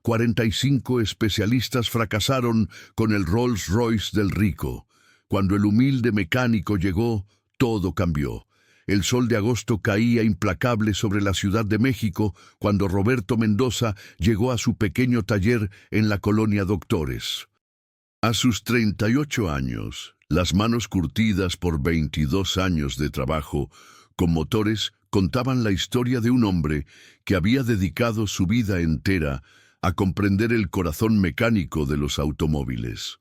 45 especialistas fracasaron con el Rolls Royce del rico. Cuando el humilde mecánico llegó, todo cambió. El sol de agosto caía implacable sobre la Ciudad de México cuando Roberto Mendoza llegó a su pequeño taller en la colonia Doctores. A sus 38 años, las manos curtidas por 22 años de trabajo con motores contaban la historia de un hombre que había dedicado su vida entera a comprender el corazón mecánico de los automóviles.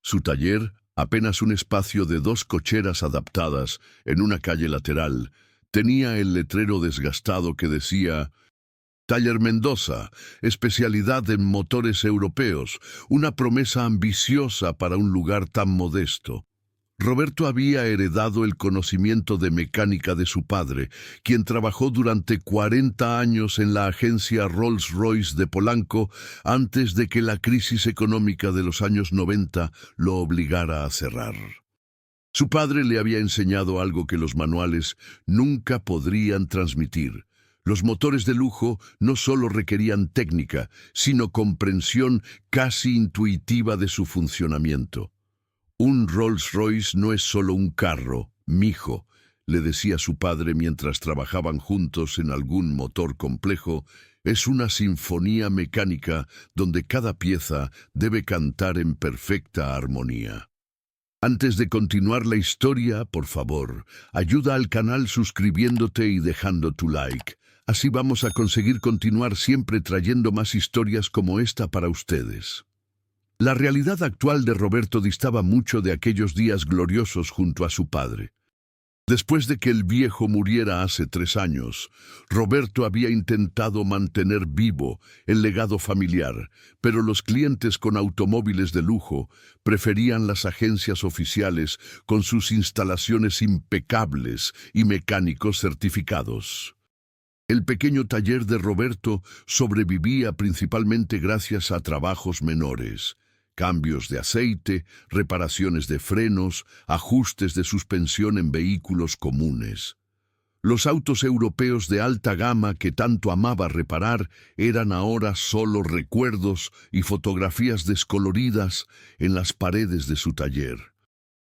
Su taller, apenas un espacio de 2 cocheras adaptadas en una calle lateral, tenía el letrero desgastado que decía: Taller Mendoza, especialidad en motores europeos, una promesa ambiciosa para un lugar tan modesto. Roberto había heredado el conocimiento de mecánica de su padre, quien trabajó durante 40 años en la agencia Rolls-Royce de Polanco antes de que la crisis económica de los años 90 lo obligara a cerrar. Su padre le había enseñado algo que los manuales nunca podrían transmitir. Los motores de lujo no solo requerían técnica, sino comprensión casi intuitiva de su funcionamiento. Un Rolls-Royce no es solo un carro, mijo, le decía su padre mientras trabajaban juntos en algún motor complejo, es una sinfonía mecánica donde cada pieza debe cantar en perfecta armonía. Antes de continuar la historia, por favor, ayuda al canal suscribiéndote y dejando tu like. Así vamos a conseguir continuar siempre trayendo más historias como esta para ustedes. La realidad actual de Roberto distaba mucho de aquellos días gloriosos junto a su padre. Después de que el viejo muriera hace 3 años, Roberto había intentado mantener vivo el legado familiar, pero los clientes con automóviles de lujo preferían las agencias oficiales con sus instalaciones impecables y mecánicos certificados. El pequeño taller de Roberto sobrevivía principalmente gracias a trabajos menores: cambios de aceite, reparaciones de frenos, ajustes de suspensión en vehículos comunes. Los autos europeos de alta gama que tanto amaba reparar eran ahora solo recuerdos y fotografías descoloridas en las paredes de su taller.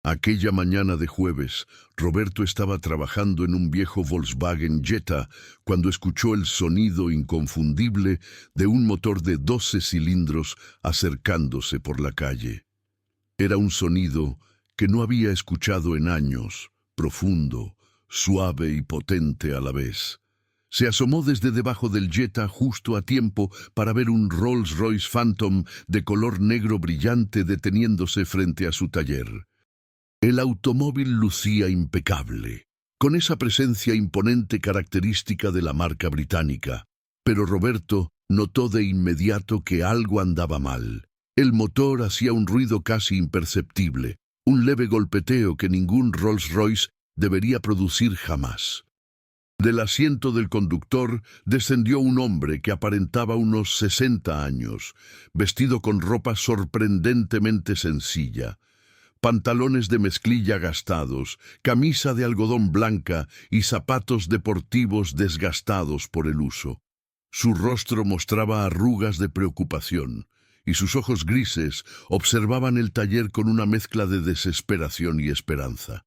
Aquella mañana de jueves, Roberto estaba trabajando en un viejo Volkswagen Jetta cuando escuchó el sonido inconfundible de un motor de 12 cilindros acercándose por la calle. Era un sonido que no había escuchado en años, profundo, suave y potente a la vez. Se asomó desde debajo del Jetta justo a tiempo para ver un Rolls-Royce Phantom de color negro brillante deteniéndose frente a su taller. El automóvil lucía impecable, con esa presencia imponente característica de la marca británica. Pero Roberto notó de inmediato que algo andaba mal. El motor hacía un ruido casi imperceptible, un leve golpeteo que ningún Rolls-Royce debería producir jamás. Del asiento del conductor descendió un hombre que aparentaba unos 60 años, vestido con ropa sorprendentemente sencilla. Pantalones de mezclilla gastados, camisa de algodón blanca y zapatos deportivos desgastados por el uso. Su rostro mostraba arrugas de preocupación, y sus ojos grises observaban el taller con una mezcla de desesperación y esperanza.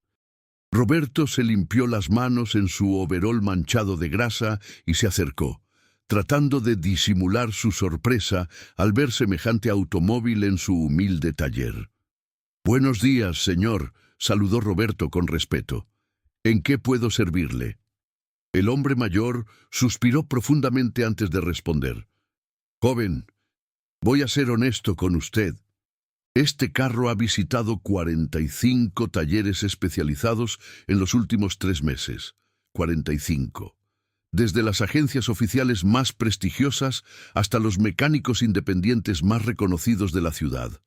Roberto se limpió las manos en su overol manchado de grasa y se acercó, tratando de disimular su sorpresa al ver semejante automóvil en su humilde taller. «Buenos días, señor», saludó Roberto con respeto. «¿En qué puedo servirle?» El hombre mayor suspiró profundamente antes de responder. «Joven, voy a ser honesto con usted. Este carro ha visitado 45 talleres especializados en los últimos 3 meses. 45. Desde las agencias oficiales más prestigiosas hasta los mecánicos independientes más reconocidos de la ciudad.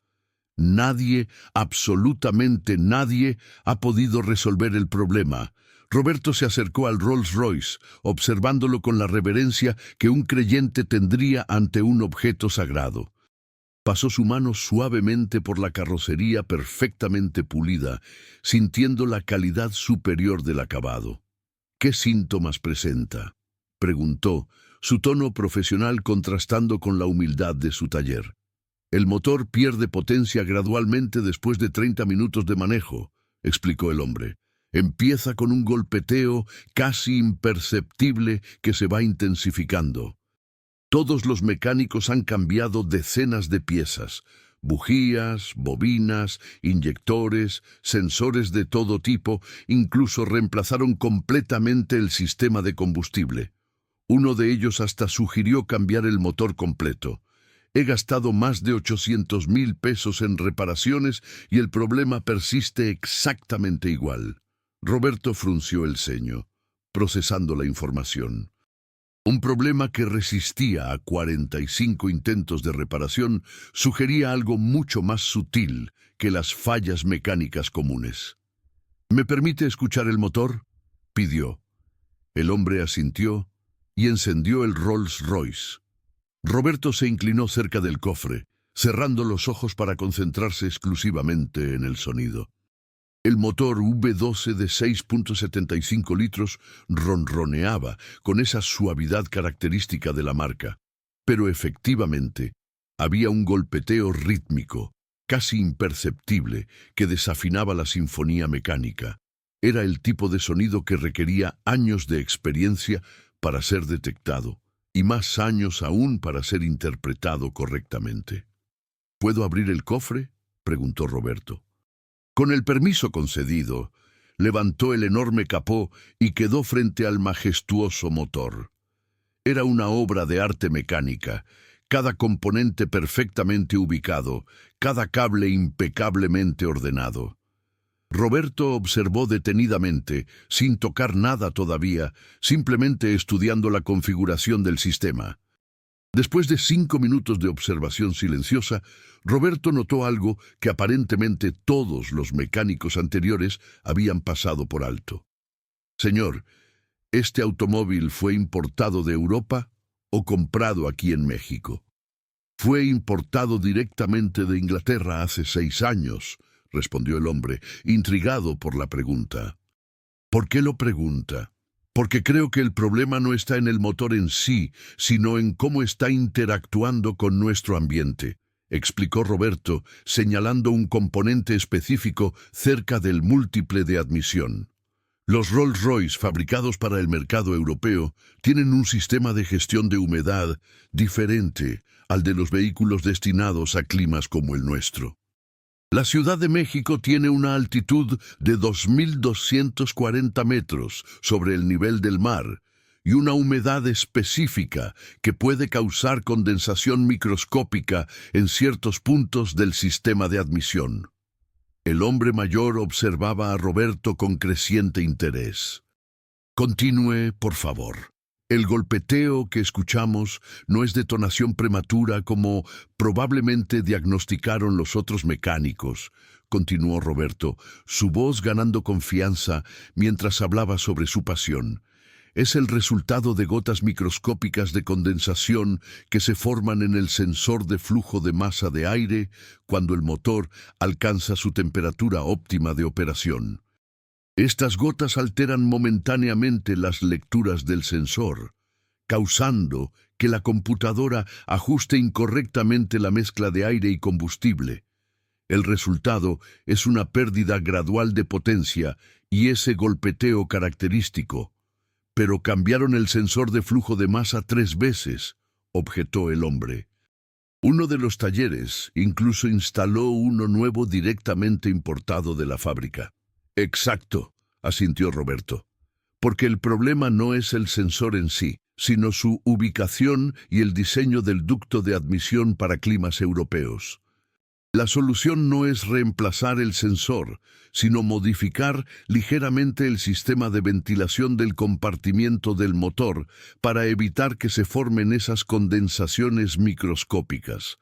Nadie, absolutamente nadie, ha podido resolver el problema». Roberto se acercó al Rolls Royce, observándolo con la reverencia que un creyente tendría ante un objeto sagrado. Pasó su mano suavemente por la carrocería perfectamente pulida, sintiendo la calidad superior del acabado. «¿Qué síntomas presenta?», preguntó, su tono profesional contrastando con la humildad de su taller. El motor pierde potencia gradualmente después de 30 minutos de manejo, explicó el hombre. Empieza con un golpeteo casi imperceptible que se va intensificando. Todos los mecánicos han cambiado decenas de piezas, bujías, bobinas, inyectores, sensores de todo tipo, incluso reemplazaron completamente el sistema de combustible. Uno de ellos hasta sugirió cambiar el motor completo. He gastado más de 800,000 pesos en reparaciones y el problema persiste exactamente igual. Roberto frunció el ceño, procesando la información. Un problema que resistía a 45 intentos de reparación sugería algo mucho más sutil que las fallas mecánicas comunes. ¿Me permite escuchar el motor?, pidió. El hombre asintió y encendió el Rolls Royce. Roberto se inclinó cerca del cofre, cerrando los ojos para concentrarse exclusivamente en el sonido. El motor V12 de 6.75 litros ronroneaba con esa suavidad característica de la marca, pero efectivamente había un golpeteo rítmico, casi imperceptible, que desafinaba la sinfonía mecánica. Era el tipo de sonido que requería años de experiencia para ser detectado, y más años aún para ser interpretado correctamente. ¿Puedo abrir el cofre?, preguntó Roberto. Con el permiso concedido, levantó el enorme capó y quedó frente al majestuoso motor. Era una obra de arte mecánica, cada componente perfectamente ubicado, cada cable impecablemente ordenado. Roberto observó detenidamente, sin tocar nada todavía, simplemente estudiando la configuración del sistema. Después de 5 minutos de observación silenciosa, Roberto notó algo que aparentemente todos los mecánicos anteriores habían pasado por alto. Señor, ¿este automóvil fue importado de Europa o comprado aquí en México? Fue importado directamente de Inglaterra hace 6 años, respondió el hombre, intrigado por la pregunta. ¿Por qué lo pregunta? Porque creo que el problema no está en el motor en sí, sino en cómo está interactuando con nuestro ambiente, explicó Roberto, señalando un componente específico cerca del múltiple de admisión. Los Rolls-Royce fabricados para el mercado europeo tienen un sistema de gestión de humedad diferente al de los vehículos destinados a climas como el nuestro. La Ciudad de México tiene una altitud de 2.240 metros sobre el nivel del mar y una humedad específica que puede causar condensación microscópica en ciertos puntos del sistema de admisión. El hombre mayor observaba a Roberto con creciente interés. Continúe, por favor. El golpeteo que escuchamos no es detonación prematura como probablemente diagnosticaron los otros mecánicos, continuó Roberto, su voz ganando confianza mientras hablaba sobre su pasión. Es el resultado de gotas microscópicas de condensación que se forman en el sensor de flujo de masa de aire cuando el motor alcanza su temperatura óptima de operación. Estas gotas alteran momentáneamente las lecturas del sensor, causando que la computadora ajuste incorrectamente la mezcla de aire y combustible. El resultado es una pérdida gradual de potencia y ese golpeteo característico. Pero cambiaron el sensor de flujo de masa 3 veces, objetó el hombre. Uno de los talleres incluso instaló uno nuevo directamente importado de la fábrica. Exacto, asintió Roberto, porque el problema no es el sensor en sí, sino su ubicación y el diseño del ducto de admisión para climas europeos. La solución no es reemplazar el sensor, sino modificar ligeramente el sistema de ventilación del compartimiento del motor para evitar que se formen esas condensaciones microscópicas.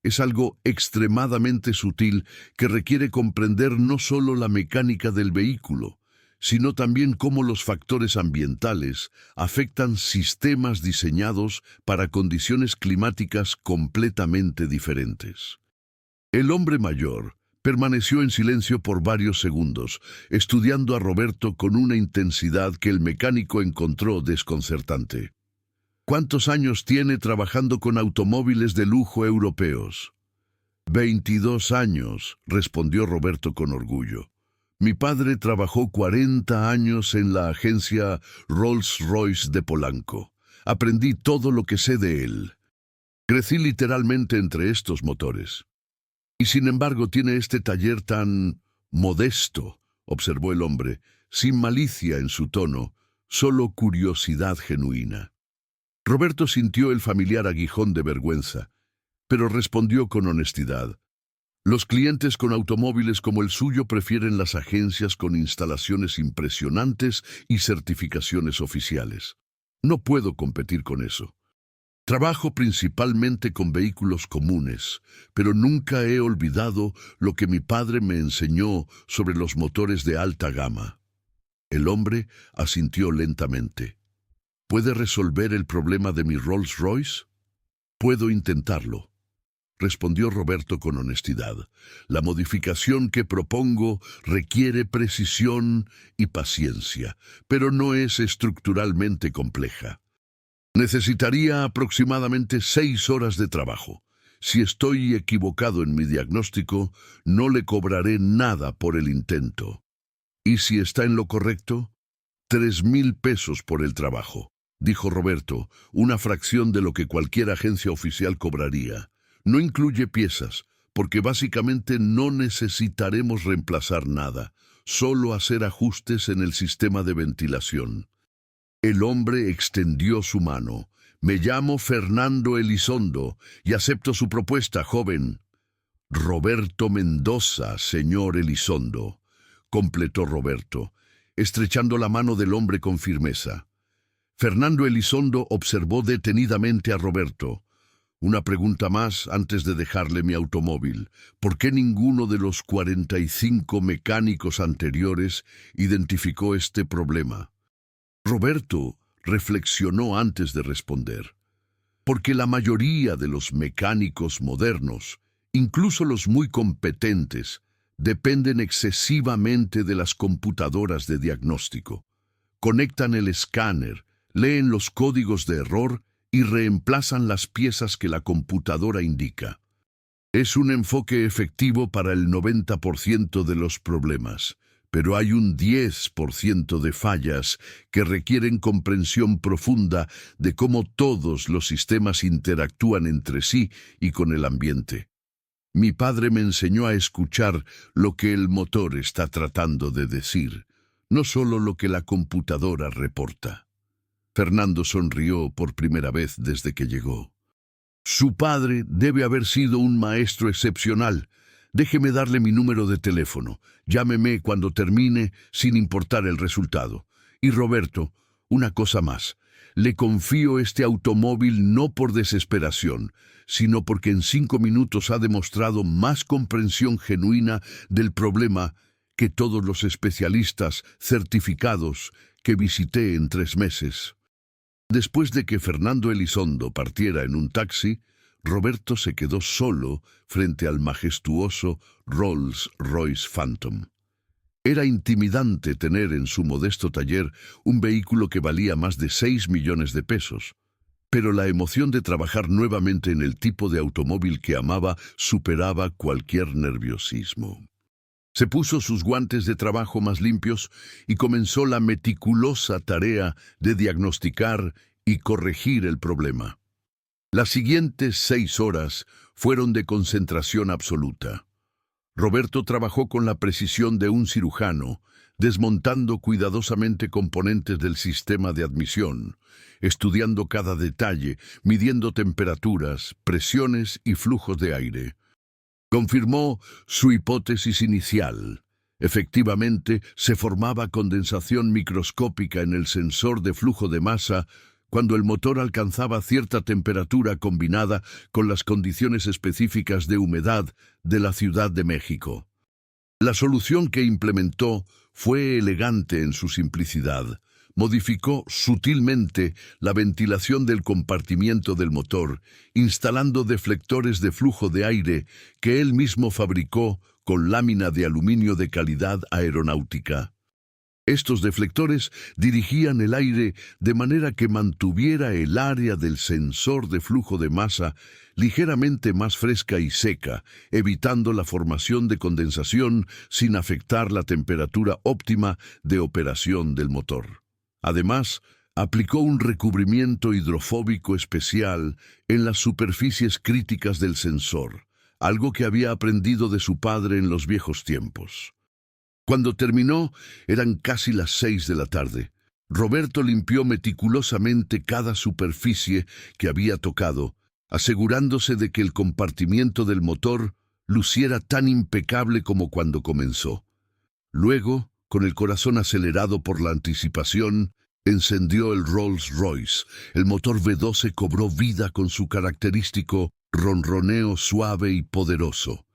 Es algo extremadamente sutil que requiere comprender no solo la mecánica del vehículo, sino también cómo los factores ambientales afectan sistemas diseñados para condiciones climáticas completamente diferentes. El hombre mayor permaneció en silencio por varios segundos, estudiando a Roberto con una intensidad que el mecánico encontró desconcertante. ¿Cuántos años tiene trabajando con automóviles de lujo europeos? 22 años, respondió Roberto con orgullo. Mi padre trabajó 40 años en la agencia Rolls-Royce de Polanco. Aprendí todo lo que sé de él. Crecí literalmente entre estos motores. Y sin embargo tiene este taller tan modesto, observó el hombre, sin malicia en su tono, solo curiosidad genuina. Roberto sintió el familiar aguijón de vergüenza, pero respondió con honestidad. Los clientes con automóviles como el suyo prefieren las agencias con instalaciones impresionantes y certificaciones oficiales. No puedo competir con eso. Trabajo principalmente con vehículos comunes, pero nunca he olvidado lo que mi padre me enseñó sobre los motores de alta gama. El hombre asintió lentamente. ¿Puede resolver el problema de mi Rolls Royce? Puedo intentarlo, respondió Roberto con honestidad. La modificación que propongo requiere precisión y paciencia, pero no es estructuralmente compleja. Necesitaría aproximadamente 6 horas de trabajo. Si estoy equivocado en mi diagnóstico, no le cobraré nada por el intento. ¿Y si está en lo correcto? 3,000 pesos por el trabajo, dijo Roberto, una fracción de lo que cualquier agencia oficial cobraría. No incluye piezas, porque básicamente no necesitaremos reemplazar nada, solo hacer ajustes en el sistema de ventilación. El hombre extendió su mano. Me llamo Fernando Elizondo y acepto su propuesta, joven. Roberto Mendoza, señor Elizondo, completó Roberto, estrechando la mano del hombre con firmeza. Fernando Elizondo observó detenidamente a Roberto. Una pregunta más antes de dejarle mi automóvil. ¿Por qué ninguno de los 45 mecánicos anteriores identificó este problema? Roberto reflexionó antes de responder. Porque la mayoría de los mecánicos modernos, incluso los muy competentes, dependen excesivamente de las computadoras de diagnóstico. Conectan el escáner, leen los códigos de error y reemplazan las piezas que la computadora indica. Es un enfoque efectivo para el 90% de los problemas, pero hay un 10% de fallas que requieren comprensión profunda de cómo todos los sistemas interactúan entre sí y con el ambiente. Mi padre me enseñó a escuchar lo que el motor está tratando de decir, no solo lo que la computadora reporta. Fernando sonrió por primera vez desde que llegó. Su padre debe haber sido un maestro excepcional. Déjeme darle mi número de teléfono. Llámeme cuando termine, sin importar el resultado. Y Roberto, una cosa más. Le confío este automóvil no por desesperación, sino porque en 5 minutos ha demostrado más comprensión genuina del problema que todos los especialistas certificados que visité en 3 meses. Después de que Fernando Elizondo partiera en un taxi, Roberto se quedó solo frente al majestuoso Rolls-Royce Phantom. Era intimidante tener en su modesto taller un vehículo que valía más de 6 millones de pesos, pero la emoción de trabajar nuevamente en el tipo de automóvil que amaba superaba cualquier nerviosismo. Se puso sus guantes de trabajo más limpios y comenzó la meticulosa tarea de diagnosticar y corregir el problema. Las siguientes 6 horas fueron de concentración absoluta. Roberto trabajó con la precisión de un cirujano, desmontando cuidadosamente componentes del sistema de admisión, estudiando cada detalle, midiendo temperaturas, presiones y flujos de aire. Confirmó su hipótesis inicial. Efectivamente, se formaba condensación microscópica en el sensor de flujo de masa cuando el motor alcanzaba cierta temperatura combinada con las condiciones específicas de humedad de la Ciudad de México. La solución que implementó fue elegante en su simplicidad. Modificó sutilmente la ventilación del compartimiento del motor, instalando deflectores de flujo de aire que él mismo fabricó con lámina de aluminio de calidad aeronáutica. Estos deflectores dirigían el aire de manera que mantuviera el área del sensor de flujo de masa ligeramente más fresca y seca, evitando la formación de condensación sin afectar la temperatura óptima de operación del motor. Además, aplicó un recubrimiento hidrofóbico especial en las superficies críticas del sensor, algo que había aprendido de su padre en los viejos tiempos. Cuando terminó, eran casi las 6 de la tarde. Roberto limpió meticulosamente cada superficie que había tocado, asegurándose de que el compartimiento del motor luciera tan impecable como cuando comenzó. Luego, con el corazón acelerado por la anticipación, encendió el Rolls-Royce. El motor V12 cobró vida con su característico ronroneo suave y poderoso.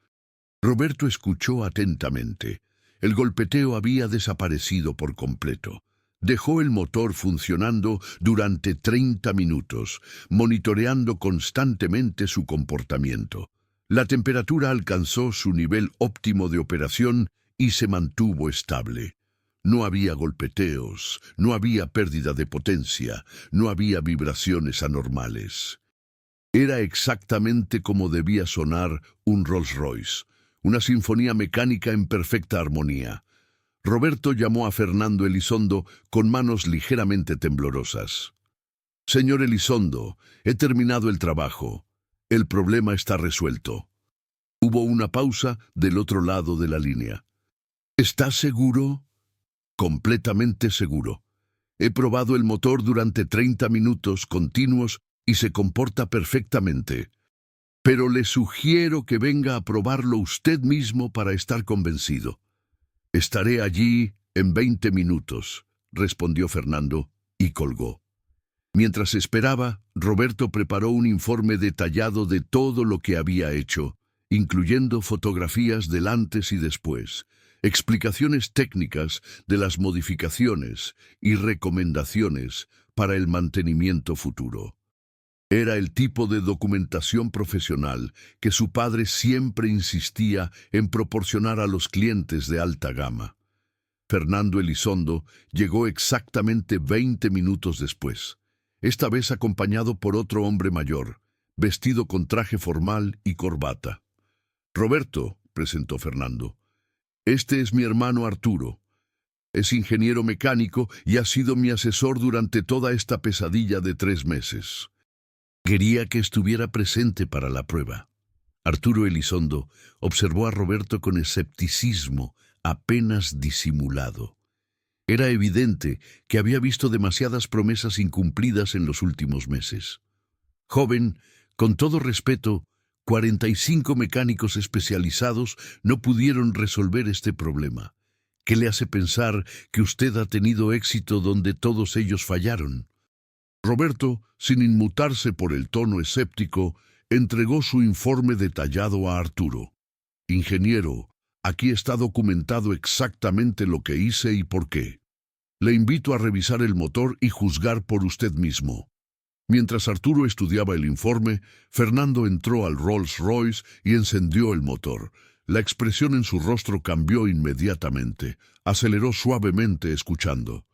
Roberto escuchó atentamente. El golpeteo había desaparecido por completo. Dejó el motor funcionando durante 30 minutos, monitoreando constantemente su comportamiento. La temperatura alcanzó su nivel óptimo de operación y se mantuvo estable. No había golpeteos, no había pérdida de potencia, no había vibraciones anormales. Era exactamente como debía sonar un Rolls-Royce, una sinfonía mecánica en perfecta armonía. Roberto llamó a Fernando Elizondo con manos ligeramente temblorosas. «Señor Elizondo, he terminado el trabajo. El problema está resuelto». Hubo una pausa del otro lado de la línea. «¿Estás seguro?» «Completamente seguro. He probado el motor durante 30 minutos continuos y se comporta perfectamente. Pero le sugiero que venga a probarlo usted mismo para estar convencido». «Estaré allí en 20 minutos», respondió Fernando y colgó. Mientras esperaba, Roberto preparó un informe detallado de todo lo que había hecho, incluyendo fotografías del antes y después, explicaciones técnicas de las modificaciones y recomendaciones para el mantenimiento futuro. Era el tipo de documentación profesional que su padre siempre insistía en proporcionar a los clientes de alta gama. Fernando Elizondo llegó exactamente 20 minutos después, esta vez acompañado por otro hombre mayor, vestido con traje formal y corbata. «Roberto», presentó Fernando, «este es mi hermano Arturo. Es ingeniero mecánico y ha sido mi asesor durante toda esta pesadilla de 3 meses. Quería que estuviera presente para la prueba». Arturo Elizondo observó a Roberto con escepticismo apenas disimulado. Era evidente que había visto demasiadas promesas incumplidas en los últimos meses. «Joven, con todo respeto, 45 mecánicos especializados no pudieron resolver este problema. ¿Qué le hace pensar que usted ha tenido éxito donde todos ellos fallaron?» Roberto, sin inmutarse por el tono escéptico, entregó su informe detallado a Arturo. «Ingeniero, aquí está documentado exactamente lo que hice y por qué. Le invito a revisar el motor y juzgar por usted mismo». Mientras Arturo estudiaba el informe, Fernando entró al Rolls-Royce y encendió el motor. La expresión en su rostro cambió inmediatamente. Aceleró suavemente escuchando.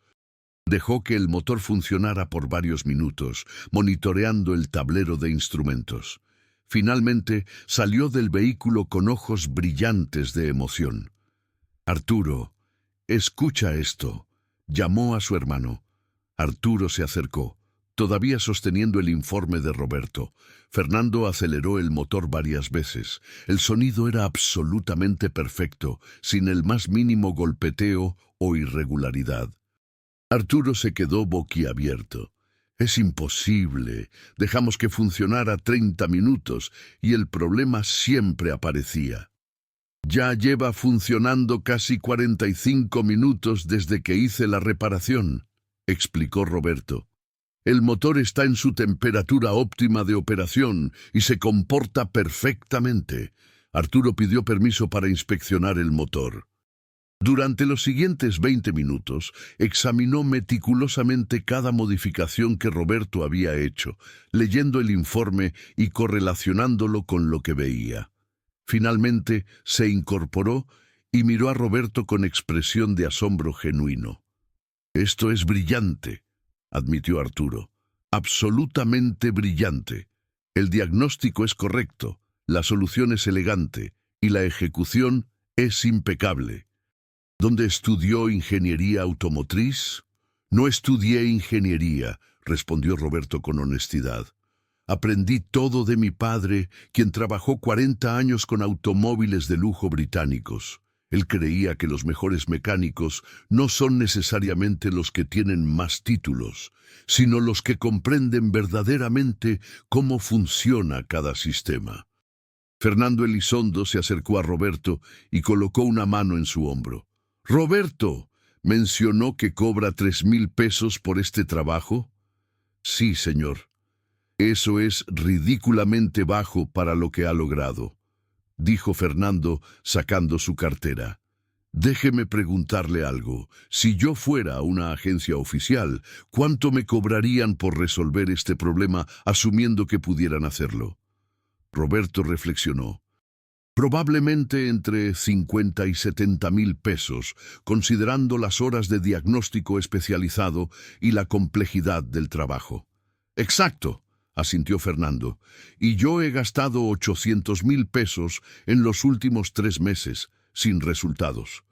Dejó que el motor funcionara por varios minutos, monitoreando el tablero de instrumentos. Finalmente, salió del vehículo con ojos brillantes de emoción. «Arturo, escucha esto», llamó a su hermano. Arturo se acercó, todavía sosteniendo el informe de Roberto. Fernando aceleró el motor varias veces. El sonido era absolutamente perfecto, sin el más mínimo golpeteo o irregularidad. Arturo se quedó boquiabierto. «Es imposible. Dejamos que funcionara 30 minutos y el problema siempre aparecía». «Ya lleva funcionando casi 45 minutos desde que hice la reparación», explicó Roberto. «El motor está en su temperatura óptima de operación y se comporta perfectamente». Arturo pidió permiso para inspeccionar el motor. Durante los siguientes 20 minutos, examinó meticulosamente cada modificación que Roberto había hecho, leyendo el informe y correlacionándolo con lo que veía. Finalmente, se incorporó y miró a Roberto con expresión de asombro genuino. Esto es brillante, admitió Arturo. Absolutamente brillante. El diagnóstico es correcto, la solución es elegante y la ejecución es impecable. ¿Dónde estudió ingeniería automotriz? No estudié ingeniería, respondió Roberto con honestidad. Aprendí todo de mi padre, quien trabajó 40 años con automóviles de lujo británicos. Él creía que los mejores mecánicos no son necesariamente los que tienen más títulos, sino los que comprenden verdaderamente cómo funciona cada sistema. Fernando Elizondo se acercó a Roberto y colocó una mano en su hombro. «Roberto, ¿mencionó que cobra 3,000 pesos por este trabajo?» «Sí, señor. Eso es ridículamente bajo para lo que ha logrado», dijo Fernando sacando su cartera. «Déjeme preguntarle algo. Si yo fuera una agencia oficial, ¿cuánto me cobrarían por resolver este problema asumiendo que pudieran hacerlo?» Roberto reflexionó. «Probablemente entre 50 y 70,000 pesos, considerando las horas de diagnóstico especializado y la complejidad del trabajo». «Exacto», asintió Fernando, «y yo he gastado 800,000 pesos en los últimos 3 meses, sin resultados».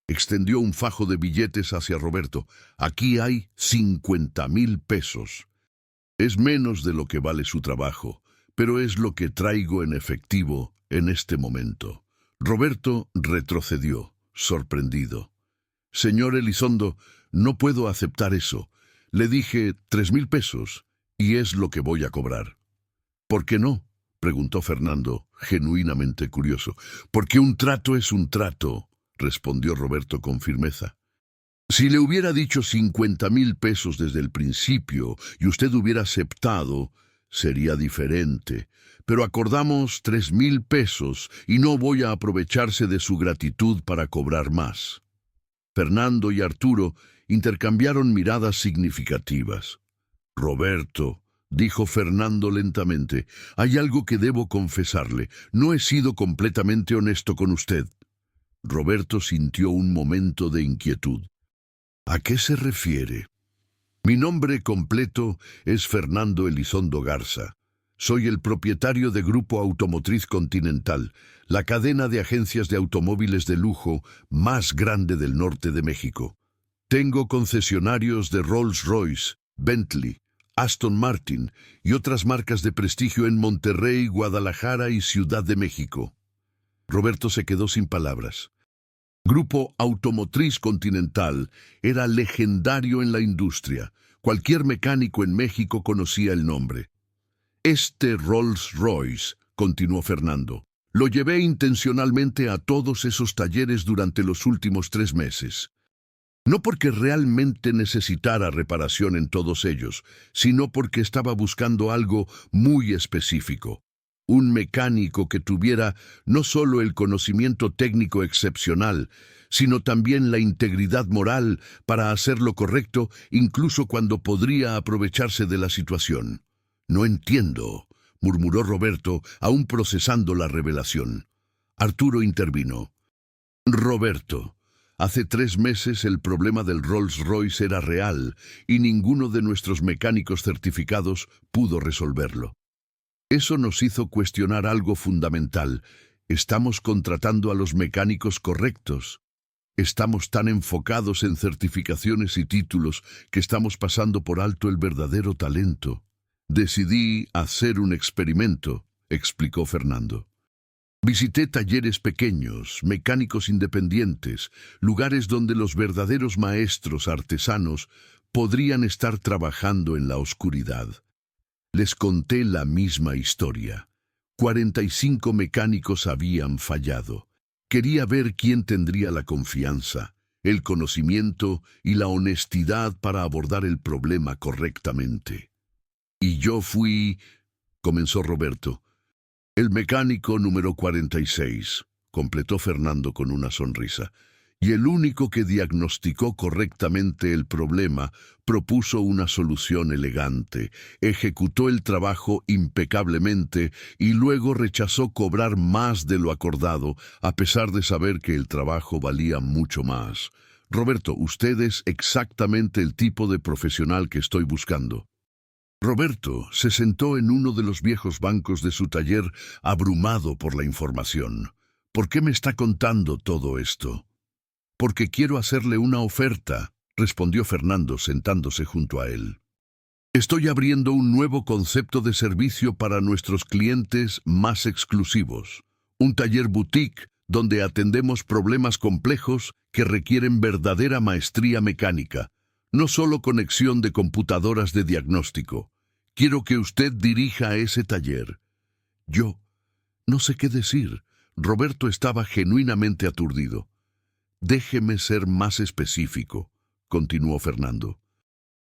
Extendió un fajo de billetes hacia Roberto. «Aquí hay 50,000 pesos. Es menos de lo que vale su trabajo, pero es lo que traigo en efectivo en este momento». Roberto retrocedió, sorprendido. «Señor Elizondo, no puedo aceptar eso. Le dije 3,000 pesos y es lo que voy a cobrar». «¿Por qué no?», preguntó Fernando, genuinamente curioso. «Porque un trato es un trato», respondió Roberto con firmeza. «Si le hubiera dicho 50,000 pesos desde el principio y usted hubiera aceptado, sería diferente. Pero acordamos 3,000 pesos y no voy a aprovecharse de su gratitud para cobrar más». Fernando y Arturo intercambiaron miradas significativas. «Roberto», dijo Fernando lentamente, «hay algo que debo confesarle. No he sido completamente honesto con usted». Roberto sintió un momento de inquietud. «¿A qué se refiere?» «Mi nombre completo es Fernando Elizondo Garza. Soy el propietario de Grupo Automotriz Continental, la cadena de agencias de automóviles de lujo más grande del norte de México. Tengo concesionarios de Rolls-Royce, Bentley, Aston Martin y otras marcas de prestigio en Monterrey, Guadalajara y Ciudad de México». Roberto se quedó sin palabras. Grupo Automotriz Continental era legendario en la industria. Cualquier mecánico en México conocía el nombre. «Este Rolls-Royce», continuó Fernando, «lo llevé intencionalmente a todos esos talleres durante los últimos 3 meses. No porque realmente necesitara reparación en todos ellos, sino porque estaba buscando algo muy específico. Un mecánico que tuviera no solo el conocimiento técnico excepcional, sino también la integridad moral para hacer lo correcto incluso cuando podría aprovecharse de la situación». «No entiendo», murmuró Roberto, aún procesando la revelación. Arturo intervino. «Roberto, hace 3 meses el problema del Rolls-Royce era real y ninguno de nuestros mecánicos certificados pudo resolverlo. Eso nos hizo cuestionar algo fundamental. ¿Estamos contratando a los mecánicos correctos? Estamos tan enfocados en certificaciones y títulos que estamos pasando por alto el verdadero talento. Decidí hacer un experimento», explicó Fernando. «Visité talleres pequeños, mecánicos independientes, lugares donde los verdaderos maestros artesanos podrían estar trabajando en la oscuridad. Les conté la misma historia. 45 mecánicos habían fallado. Quería ver quién tendría la confianza, el conocimiento y la honestidad para abordar el problema correctamente. Y yo fui», comenzó Roberto. «El mecánico número 46», completó Fernando con una sonrisa. «Y el único que diagnosticó correctamente el problema, propuso una solución elegante, ejecutó el trabajo impecablemente y luego rechazó cobrar más de lo acordado, a pesar de saber que el trabajo valía mucho más». Roberto, usted es exactamente el tipo de profesional que estoy buscando. Roberto se sentó en uno de los viejos bancos de su taller, abrumado por la información. ¿Por qué me está contando todo esto? Porque quiero hacerle una oferta, respondió Fernando sentándose junto a él. Estoy abriendo un nuevo concepto de servicio para nuestros clientes más exclusivos. Un taller boutique donde atendemos problemas complejos que requieren verdadera maestría mecánica, no solo conexión de computadoras de diagnóstico. Quiero que usted dirija ese taller. Yo no sé qué decir. Roberto estaba genuinamente aturdido. Déjeme ser más específico, continuó Fernando.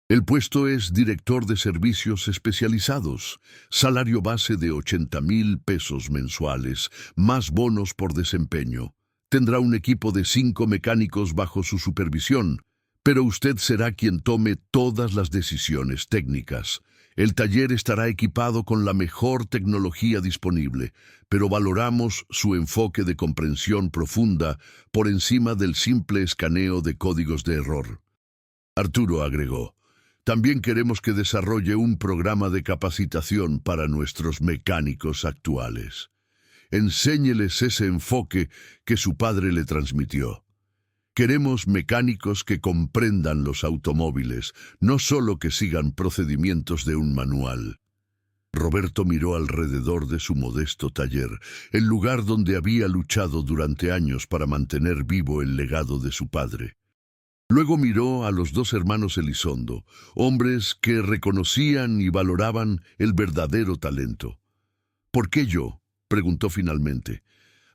El puesto es director de servicios especializados, salario base de 80,000 pesos mensuales, más bonos por desempeño. Tendrá un equipo de 5 mecánicos bajo su supervisión, pero usted será quien tome todas las decisiones técnicas. El taller estará equipado con la mejor tecnología disponible, pero valoramos su enfoque de comprensión profunda por encima del simple escaneo de códigos de error. Arturo agregó: también queremos que desarrolle un programa de capacitación para nuestros mecánicos actuales. Enséñeles ese enfoque que su padre le transmitió. Queremos mecánicos que comprendan los automóviles, no solo que sigan procedimientos de un manual. Roberto miró alrededor de su modesto taller, el lugar donde había luchado durante años para mantener vivo el legado de su padre. Luego miró a los 2 hermanos Elizondo, hombres que reconocían y valoraban el verdadero talento. ¿Por qué yo?, preguntó finalmente.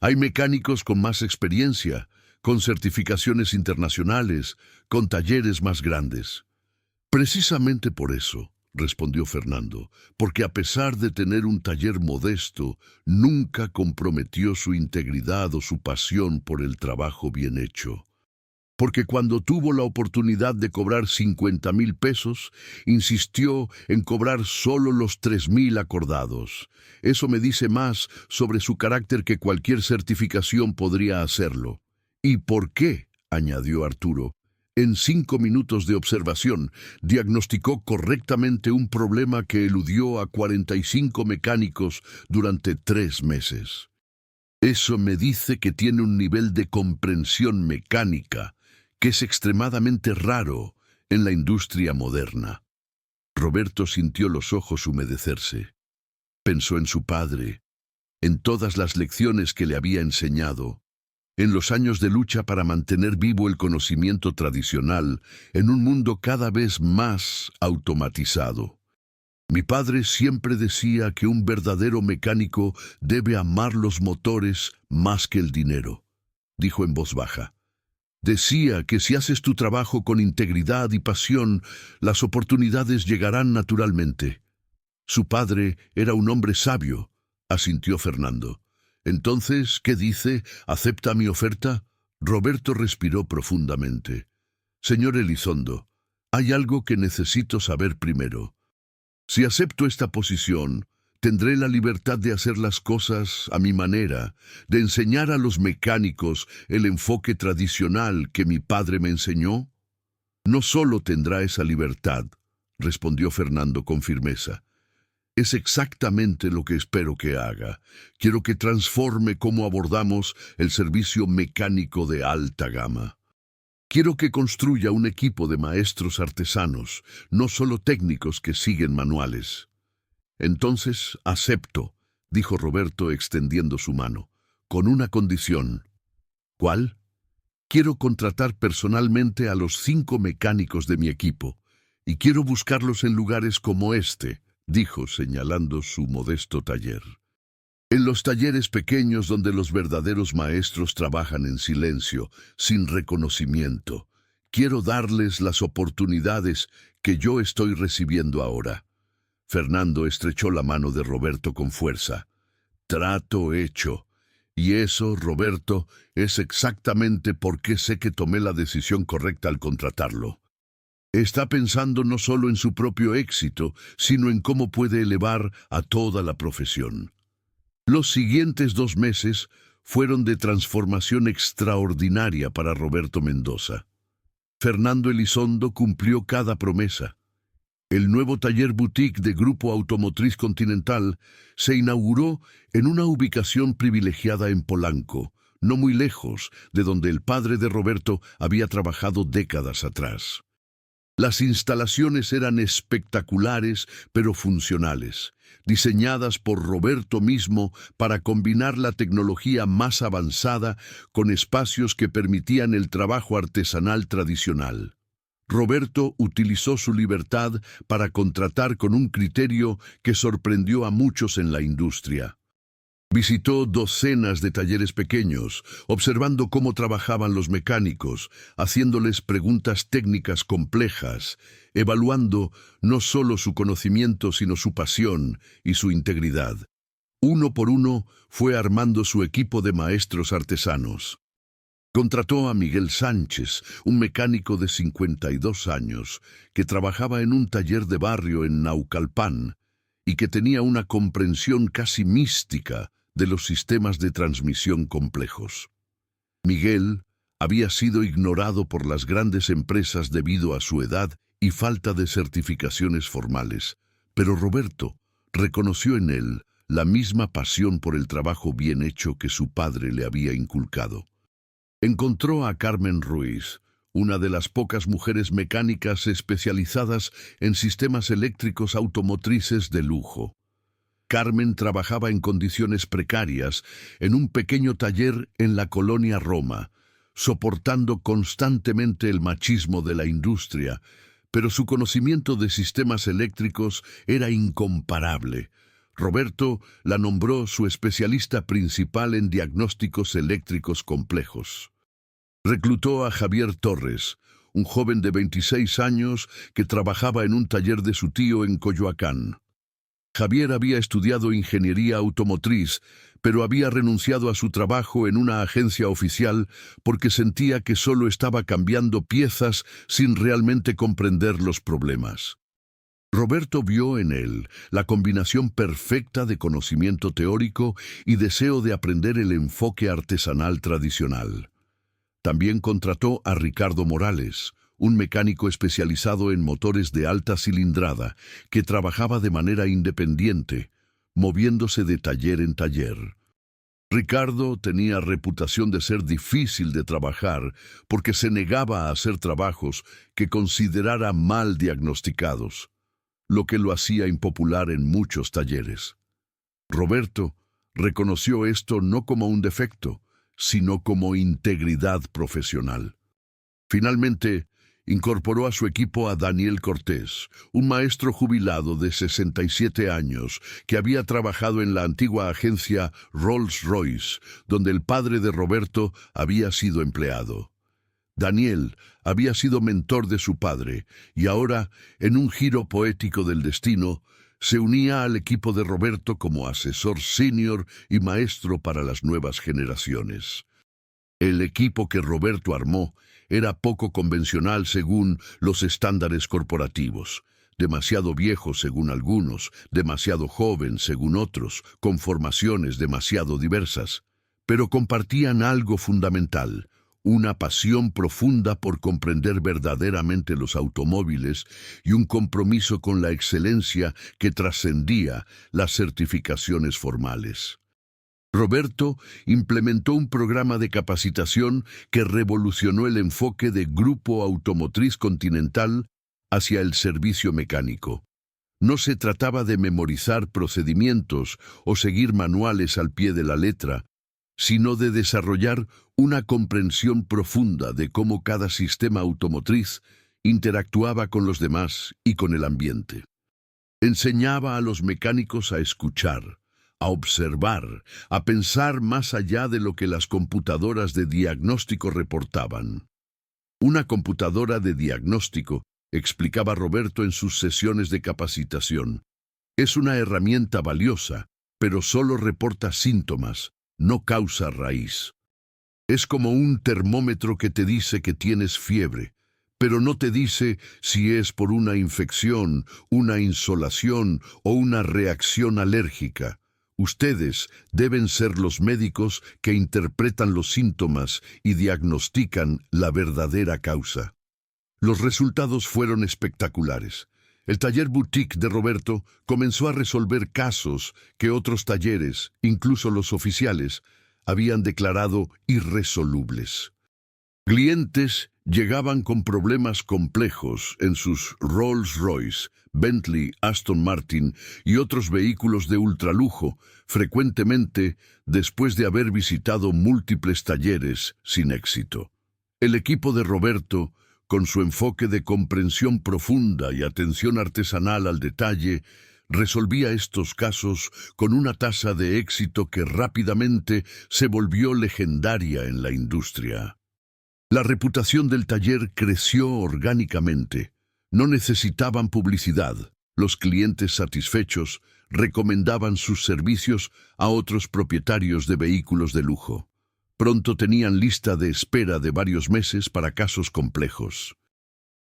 Hay mecánicos con más experiencia, con certificaciones internacionales, con talleres más grandes. Precisamente por eso, respondió Fernando, porque a pesar de tener un taller modesto, nunca comprometió su integridad o su pasión por el trabajo bien hecho. Porque cuando tuvo la oportunidad de cobrar 50,000 pesos, insistió en cobrar solo los 3,000 acordados. Eso me dice más sobre su carácter que cualquier certificación podría hacerlo. ¿Y por qué?, añadió Arturo. En 5 minutos de observación, diagnosticó correctamente un problema que eludió a 45 mecánicos durante 3 meses. Eso me dice que tiene un nivel de comprensión mecánica que es extremadamente raro en la industria moderna. Roberto sintió los ojos humedecerse. Pensó en su padre, en todas las lecciones que le había enseñado, en los años de lucha para mantener vivo el conocimiento tradicional en un mundo cada vez más automatizado. Mi padre siempre decía que un verdadero mecánico debe amar los motores más que el dinero, dijo en voz baja. Decía que si haces tu trabajo con integridad y pasión, las oportunidades llegarán naturalmente. Su padre era un hombre sabio, asintió Fernando. Entonces, ¿qué dice? ¿Acepta mi oferta? Roberto respiró profundamente. Señor Elizondo, hay algo que necesito saber primero. Si acepto esta posición, tendré la libertad de hacer las cosas a mi manera, de enseñar a los mecánicos el enfoque tradicional que mi padre me enseñó. No solo tendrá esa libertad, respondió Fernando con firmeza. Es exactamente lo que espero que haga. Quiero que transforme cómo abordamos el servicio mecánico de alta gama. Quiero que construya un equipo de maestros artesanos, no solo técnicos que siguen manuales. Entonces acepto, dijo Roberto extendiendo su mano, con una condición. ¿Cuál? Quiero contratar personalmente a los 5 mecánicos de mi equipo, y quiero buscarlos en lugares como este, dijo señalando su modesto taller. En los talleres pequeños donde los verdaderos maestros trabajan en silencio, sin reconocimiento, quiero darles las oportunidades que yo estoy recibiendo ahora. Fernando estrechó la mano de Roberto con fuerza. Trato hecho. Y eso, Roberto, es exactamente por qué sé que tomé la decisión correcta al contratarlo. Está pensando no solo en su propio éxito, sino en cómo puede elevar a toda la profesión. Los siguientes 2 meses fueron de transformación extraordinaria para Roberto Mendoza. Fernando Elizondo cumplió cada promesa. El nuevo taller boutique de Grupo Automotriz Continental se inauguró en una ubicación privilegiada en Polanco, no muy lejos de donde el padre de Roberto había trabajado décadas atrás. Las instalaciones eran espectaculares pero funcionales, diseñadas por Roberto mismo para combinar la tecnología más avanzada con espacios que permitían el trabajo artesanal tradicional. Roberto utilizó su libertad para contratar con un criterio que sorprendió a muchos en la industria. Visitó docenas de talleres pequeños, observando cómo trabajaban los mecánicos, haciéndoles preguntas técnicas complejas, evaluando no solo su conocimiento sino su pasión y su integridad. Uno por uno fue armando su equipo de maestros artesanos. Contrató a Miguel Sánchez, un mecánico de 52 años, que trabajaba en un taller de barrio en Naucalpan y que tenía una comprensión casi mística de los sistemas de transmisión complejos. Miguel había sido ignorado por las grandes empresas debido a su edad y falta de certificaciones formales, pero Roberto reconoció en él la misma pasión por el trabajo bien hecho que su padre le había inculcado. Encontró a Carmen Ruiz, una de las pocas mujeres mecánicas especializadas en sistemas eléctricos automotrices de lujo. Carmen trabajaba en condiciones precarias en un pequeño taller en la colonia Roma, soportando constantemente el machismo de la industria, pero su conocimiento de sistemas eléctricos era incomparable. Roberto la nombró su especialista principal en diagnósticos eléctricos complejos. Reclutó a Javier Torres, un joven de 26 años que trabajaba en un taller de su tío en Coyoacán. Javier había estudiado ingeniería automotriz, pero había renunciado a su trabajo en una agencia oficial porque sentía que solo estaba cambiando piezas sin realmente comprender los problemas. Roberto vio en él la combinación perfecta de conocimiento teórico y deseo de aprender el enfoque artesanal tradicional. También contrató a Ricardo Morales, un mecánico especializado en motores de alta cilindrada que trabajaba de manera independiente, moviéndose de taller en taller. Ricardo tenía reputación de ser difícil de trabajar porque se negaba a hacer trabajos que considerara mal diagnosticados, lo que lo hacía impopular en muchos talleres. Roberto reconoció esto no como un defecto, sino como integridad profesional. Finalmente, incorporó a su equipo a Daniel Cortés, un maestro jubilado de 67 años que había trabajado en la antigua agencia Rolls-Royce, donde el padre de Roberto había sido empleado. Daniel había sido mentor de su padre y ahora, en un giro poético del destino, se unía al equipo de Roberto como asesor senior y maestro para las nuevas generaciones. El equipo que Roberto armó era poco convencional según los estándares corporativos, demasiado viejo según algunos, demasiado joven según otros, con formaciones demasiado diversas, pero compartían algo fundamental: una pasión profunda por comprender verdaderamente los automóviles y un compromiso con la excelencia que trascendía las certificaciones formales. Roberto implementó un programa de capacitación que revolucionó el enfoque de Grupo Automotriz Continental hacia el servicio mecánico. No se trataba de memorizar procedimientos o seguir manuales al pie de la letra, sino de desarrollar una comprensión profunda de cómo cada sistema automotriz interactuaba con los demás y con el ambiente. Enseñaba a los mecánicos a escuchar, a observar, a pensar más allá de lo que las computadoras de diagnóstico reportaban. Una computadora de diagnóstico, explicaba Roberto en sus sesiones de capacitación, es una herramienta valiosa, pero solo reporta síntomas, no causa raíz. Es como un termómetro que te dice que tienes fiebre, pero no te dice si es por una infección, una insolación o una reacción alérgica. Ustedes deben ser los médicos que interpretan los síntomas y diagnostican la verdadera causa. Los resultados fueron espectaculares. El taller boutique de Roberto comenzó a resolver casos que otros talleres, incluso los oficiales, habían declarado irresolubles. Clientes llegaban con problemas complejos en sus Rolls-Royce, Bentley, Aston Martin y otros vehículos de ultralujo, frecuentemente después de haber visitado múltiples talleres sin éxito. El equipo de Roberto, con su enfoque de comprensión profunda y atención artesanal al detalle, resolvía estos casos con una tasa de éxito que rápidamente se volvió legendaria en la industria. La reputación del taller creció orgánicamente. No necesitaban publicidad. Los clientes satisfechos recomendaban sus servicios a otros propietarios de vehículos de lujo. Pronto tenían lista de espera de varios meses para casos complejos.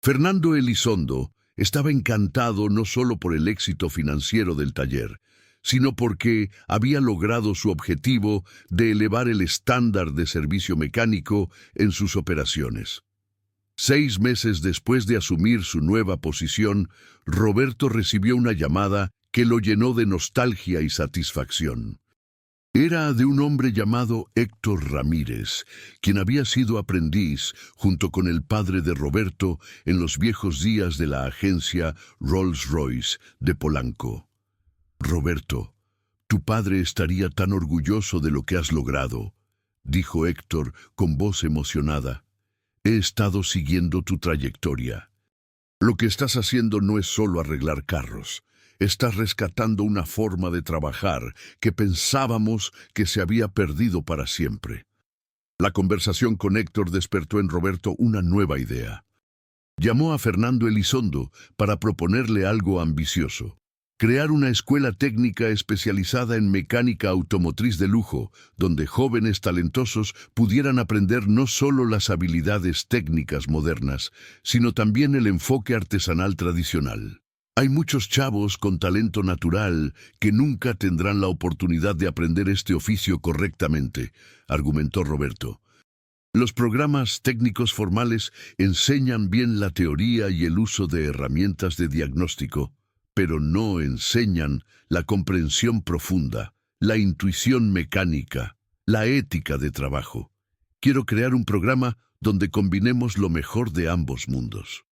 Fernando Elizondo estaba encantado no solo por el éxito financiero del taller, sino porque había logrado su objetivo de elevar el estándar de servicio mecánico en sus operaciones. 6 meses después de asumir su nueva posición, Roberto recibió una llamada que lo llenó de nostalgia y satisfacción. Era de un hombre llamado Héctor Ramírez, quien había sido aprendiz junto con el padre de Roberto en los viejos días de la agencia Rolls-Royce de Polanco. «Roberto, tu padre estaría tan orgulloso de lo que has logrado», dijo Héctor con voz emocionada. «He estado siguiendo tu trayectoria. Lo que estás haciendo no es solo arreglar carros. Estás rescatando una forma de trabajar que pensábamos que se había perdido para siempre». La conversación con Héctor despertó en Roberto una nueva idea. Llamó a Fernando Elizondo para proponerle algo ambicioso: crear una escuela técnica especializada en mecánica automotriz de lujo, donde jóvenes talentosos pudieran aprender no solo las habilidades técnicas modernas, sino también el enfoque artesanal tradicional. Hay muchos chavos con talento natural que nunca tendrán la oportunidad de aprender este oficio correctamente, argumentó Roberto. Los programas técnicos formales enseñan bien la teoría y el uso de herramientas de diagnóstico, pero no enseñan la comprensión profunda, la intuición mecánica, la ética de trabajo. Quiero crear un programa donde combinemos lo mejor de ambos mundos.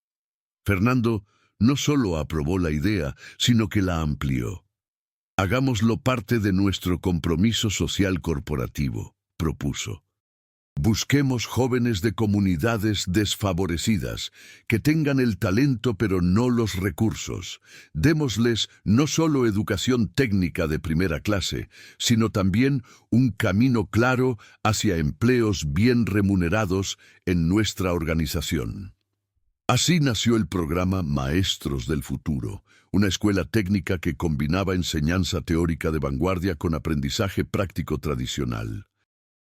Fernando no solo aprobó la idea, sino que la amplió. «Hagámoslo parte de nuestro compromiso social corporativo», propuso. «Busquemos jóvenes de comunidades desfavorecidas, que tengan el talento pero no los recursos. Démosles no solo educación técnica de primera clase, sino también un camino claro hacia empleos bien remunerados en nuestra organización». Así nació el programa Maestros del Futuro, una escuela técnica que combinaba enseñanza teórica de vanguardia con aprendizaje práctico tradicional.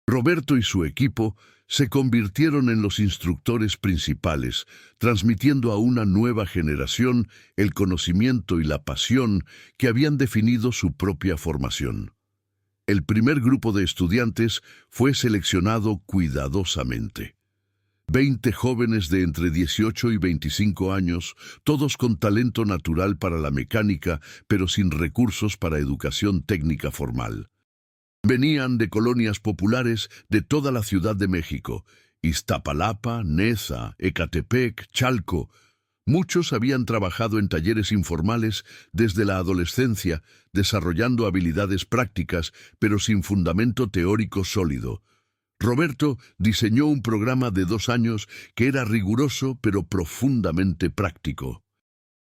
Roberto y su equipo se convirtieron en los instructores principales, transmitiendo a una nueva generación el conocimiento y la pasión que habían definido su propia formación. El primer grupo de estudiantes fue seleccionado cuidadosamente. 20 jóvenes de entre 18 y 25 años, todos con talento natural para la mecánica, pero sin recursos para educación técnica formal. Venían de colonias populares de toda la Ciudad de México: Iztapalapa, Neza, Ecatepec, Chalco. Muchos habían trabajado en talleres informales desde la adolescencia, desarrollando habilidades prácticas, pero sin fundamento teórico sólido. Roberto diseñó un programa de 2 años que era riguroso pero profundamente práctico.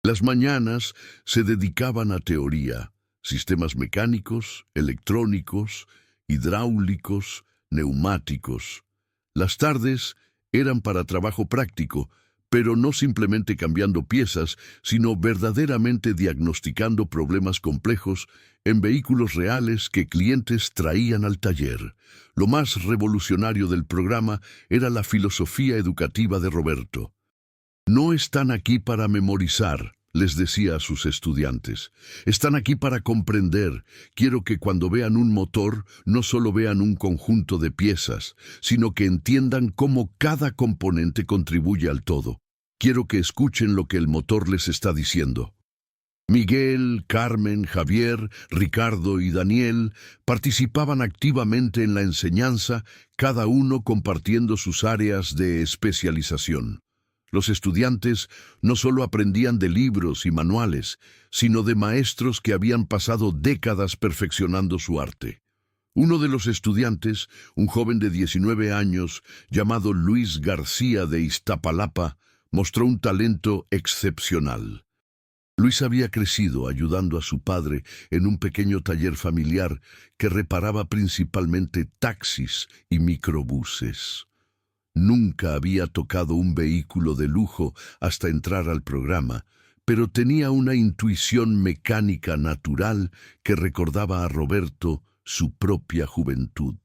Las mañanas se dedicaban a teoría: sistemas mecánicos, electrónicos, hidráulicos, neumáticos. Las tardes eran para trabajo práctico, pero no simplemente cambiando piezas, sino verdaderamente diagnosticando problemas complejos en vehículos reales que clientes traían al taller. Lo más revolucionario del programa era la filosofía educativa de Roberto. «No están aquí para memorizar», les decía a sus estudiantes. «Están aquí para comprender. Quiero que cuando vean un motor, no solo vean un conjunto de piezas, sino que entiendan cómo cada componente contribuye al todo. Quiero que escuchen lo que el motor les está diciendo. Miguel, Carmen, Javier, Ricardo y Daniel participaban activamente en la enseñanza, cada uno compartiendo sus áreas de especialización. Los estudiantes no solo aprendían de libros y manuales, sino de maestros que habían pasado décadas perfeccionando su arte. Uno de los estudiantes, un joven de 19 años, llamado Luis García de Iztapalapa, mostró un talento excepcional. Luis había crecido ayudando a su padre en un pequeño taller familiar que reparaba principalmente taxis y microbuses. Nunca había tocado un vehículo de lujo hasta entrar al programa, pero tenía una intuición mecánica natural que recordaba a Roberto su propia juventud.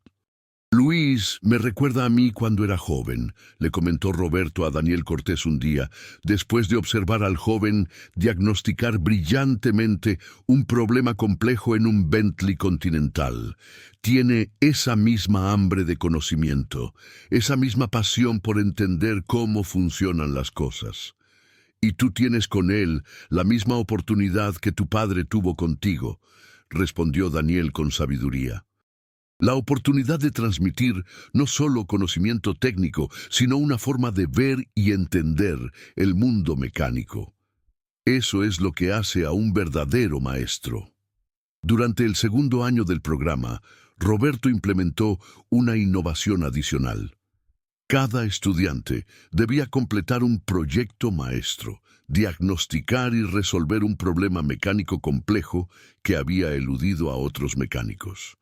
Luis me recuerda a mí cuando era joven, le comentó Roberto a Daniel Cortés un día, después de observar al joven diagnosticar brillantemente un problema complejo en un Bentley Continental. Tiene esa misma hambre de conocimiento, esa misma pasión por entender cómo funcionan las cosas. Y tú tienes con él la misma oportunidad que tu padre tuvo contigo, respondió Daniel con sabiduría. La oportunidad de transmitir no solo conocimiento técnico, sino una forma de ver y entender el mundo mecánico. Eso es lo que hace a un verdadero maestro. Durante el segundo año del programa, Roberto implementó una innovación adicional. Cada estudiante debía completar un proyecto maestro, diagnosticar y resolver un problema mecánico complejo que había eludido a otros mecánicos.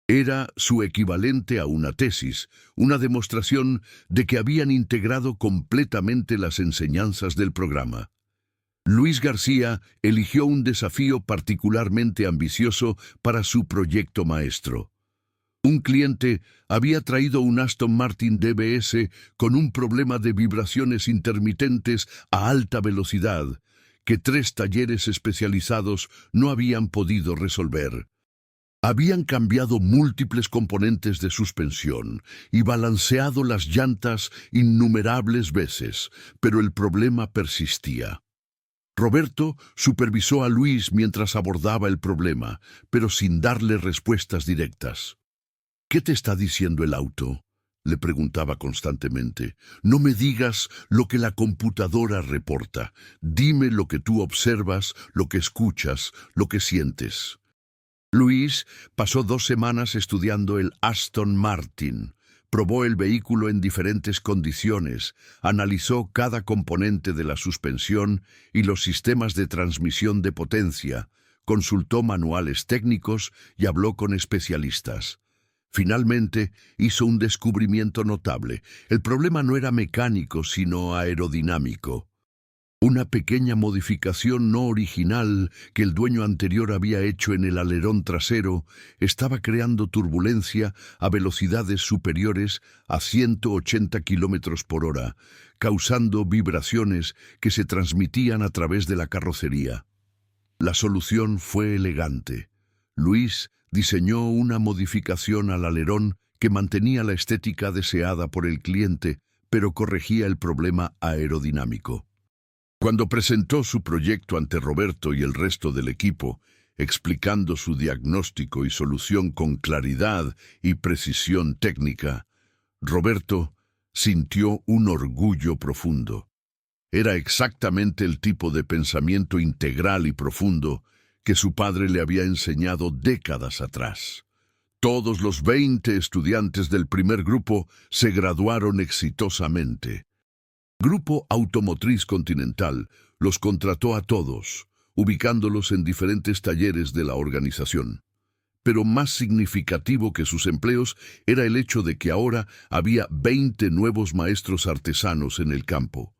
Era su equivalente a una tesis, una demostración de que habían integrado completamente las enseñanzas del programa. Luis García eligió un desafío particularmente ambicioso para su proyecto maestro. Un cliente había traído un Aston Martin DBS con un problema de vibraciones intermitentes a alta velocidad que 3 talleres especializados no habían podido resolver. Habían cambiado múltiples componentes de suspensión y balanceado las llantas innumerables veces, pero el problema persistía. Roberto supervisó a Luis mientras abordaba el problema, pero sin darle respuestas directas. «¿Qué te está diciendo el auto?», le preguntaba constantemente. «No me digas lo que la computadora reporta. Dime lo que tú observas, lo que escuchas, lo que sientes». Luis pasó 2 semanas estudiando el Aston Martin. Probó el vehículo en diferentes condiciones, analizó cada componente de la suspensión y los sistemas de transmisión de potencia, consultó manuales técnicos y habló con especialistas. Finalmente, hizo un descubrimiento notable. El problema no era mecánico, sino aerodinámico. Una pequeña modificación no original que el dueño anterior había hecho en el alerón trasero estaba creando turbulencia a velocidades superiores a 180 kilómetros por hora, causando vibraciones que se transmitían a través de la carrocería. La solución fue elegante. Luis diseñó una modificación al alerón que mantenía la estética deseada por el cliente, pero corregía el problema aerodinámico. Cuando presentó su proyecto ante Roberto y el resto del equipo, explicando su diagnóstico y solución con claridad y precisión técnica, Roberto sintió un orgullo profundo. Era exactamente el tipo de pensamiento integral y profundo que su padre le había enseñado décadas atrás. Todos los 20 estudiantes del primer grupo se graduaron exitosamente. Grupo Automotriz Continental los contrató a todos, ubicándolos en diferentes talleres de la organización. Pero más significativo que sus empleos era el hecho de que ahora había 20 nuevos maestros artesanos en el campo.